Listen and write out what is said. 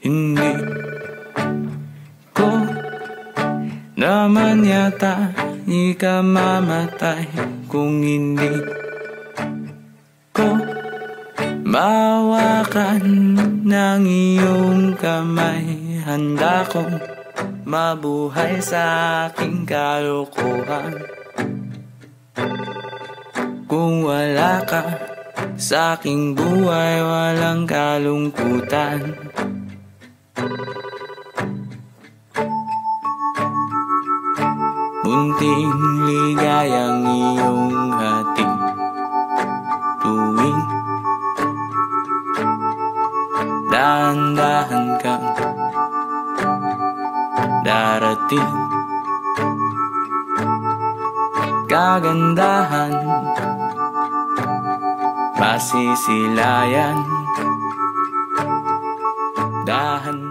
Hindi ko naman yata ikamamatay kung hindi ko mahawakan ng iyong kamay. Handa kong mabuhay sa aking kalokohan. Kung wala ka sa aking buhay, walang kalungkutan. Munting ligayang iyong hatid tuwing dahan-dahan kang darating. Kagandahan masisilayan, dahan